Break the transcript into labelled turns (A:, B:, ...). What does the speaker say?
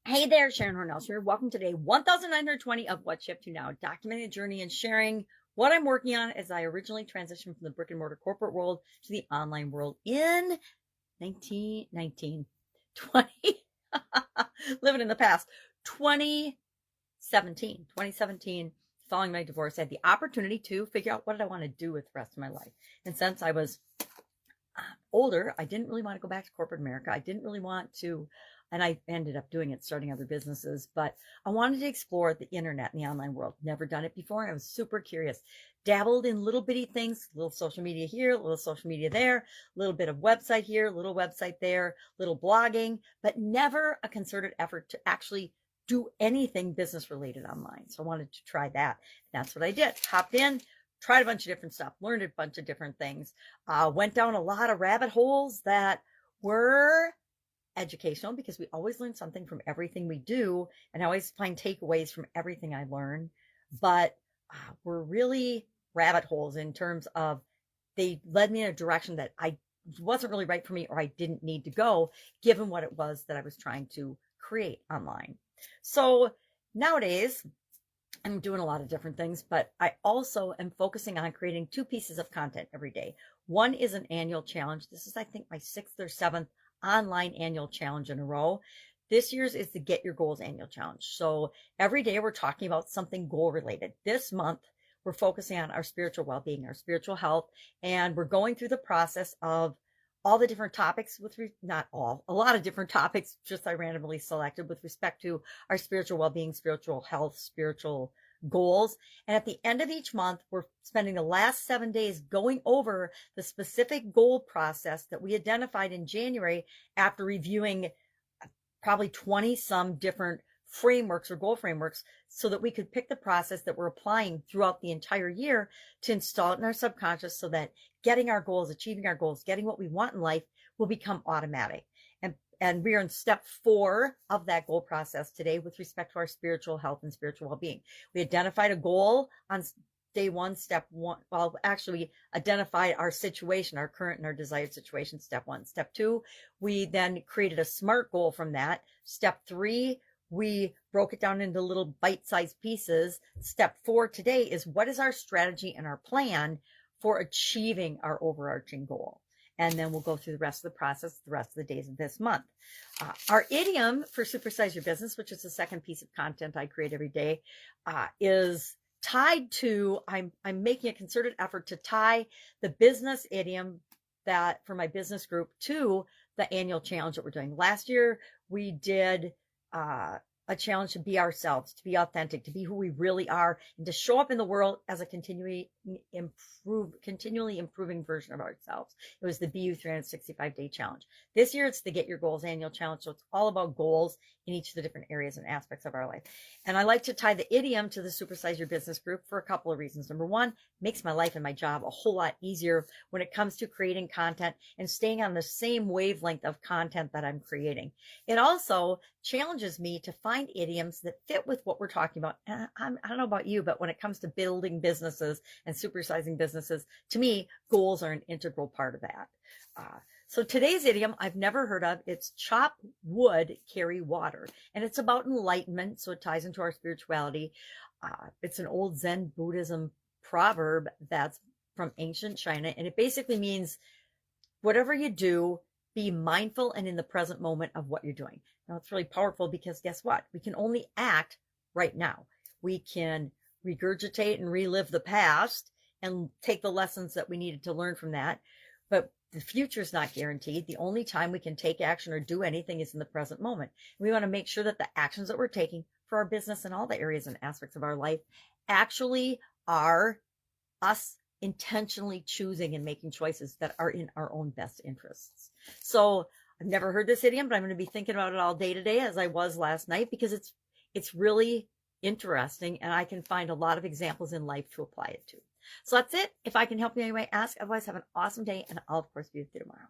A: Hey there, Sharon Horne-Ellstrom here. Welcome to day 1920 of What Shift to Now, documenting the journey and sharing what I'm working on as I originally transitioned from the brick and mortar corporate world to the online world in 1919, 20, living in the past, 2017, following my divorce. I had the opportunity to figure out what did I want to do with the rest of my life. And since I was older, I didn't really want to go back to corporate America. I didn't really want to, and I ended up doing it, starting other businesses, but I wanted to explore the internet and the online world. Never done it before. And I was super curious, dabbled in little bitty things, little social media here, little social media there, a little bit of website here, little website there, little blogging, but never a concerted effort to actually do anything business related online. So I wanted to try that. And that's what I did. Hopped in, tried a bunch of different stuff, learned a bunch of different things, went down a lot of rabbit holes that were educational because we always learn something from everything we do. And I always find takeaways from everything I learn, but were really rabbit holes in terms of they led me in a direction that I wasn't really right for me or I didn't need to go given what it was that I was trying to create online. So nowadays, I'm doing a lot of different things, but I also am focusing on creating 2 pieces of content every day. One is an annual challenge. This is, I think, my 6th or 7th online annual challenge in a row. This year's is the Get Your Goals annual challenge. So every day we're talking about something goal related. This month, we're focusing on our spiritual well-being, our spiritual health, and we're going through the process of all the different topics not all, a lot of different topics, just I randomly selected with respect to our spiritual well-being, spiritual health, spiritual goals. And at the end of each month, we're spending the last 7 days going over the specific goal process that we identified in January after reviewing probably 20 some different frameworks or goal frameworks so that we could pick the process that we're applying throughout the entire year to install it in our subconscious so that getting our goals, achieving our goals, getting what we want in life will become automatic. And we are in step 4 of that goal process today with respect to our spiritual health and spiritual well-being. We identified a goal on day 1, step 1. Well, actually, we identified our situation, our current and our desired situation, step 1. Step 2, we then created a SMART goal from that. Step 3, we broke it down into little bite-sized pieces. Step 4 today is what is our strategy and our plan for achieving our overarching goal. And then we'll go through the rest of the process, the rest of the days of this month. Our idiom for Supersize Your Business, which is the second piece of content I create every day, is tied to, I'm making a concerted effort to tie the business idiom that for my business group to the annual challenge that we're doing. Last year, we did a challenge to be ourselves, to be authentic, to be who we really are, and to show up in the world as a continually improving version of ourselves. It was the BU 365-day challenge. This year, it's the Get Your Goals annual challenge. So it's all about goals in each of the different areas and aspects of our life. And I like to tie the idiom to the Supersize Your Business group for a couple of reasons. Number one, makes my life and my job a whole lot easier when it comes to creating content and staying on the same wavelength of content that I'm creating. It also challenges me to find idioms that fit with what we're talking about. And I don't know about you, but when it comes to building businesses and supersizing businesses, to me, goals are an integral part of that. So today's idiom I've never heard of. It's chop wood, carry water. And it's about enlightenment. So it ties into our spirituality. It's an old Zen Buddhism proverb that's from ancient China. And it basically means whatever you do, be mindful and in the present moment of what you're doing. Now, it's really powerful because guess what? We can only act right now. We can regurgitate and relive the past and take the lessons that we needed to learn from that. But the future is not guaranteed. The only time we can take action or do anything is in the present moment. We want to make sure that the actions that we're taking for our business and all the areas and aspects of our life actually are us intentionally choosing and making choices that are in our own best interests. So I've never heard this idiom, but I'm going to be thinking about it all day today as I was last night because it's really interesting and I can find a lot of examples in life to apply it to. So that's it. If I can help you in any way, ask. Otherwise, have an awesome day and I'll of course be with you tomorrow.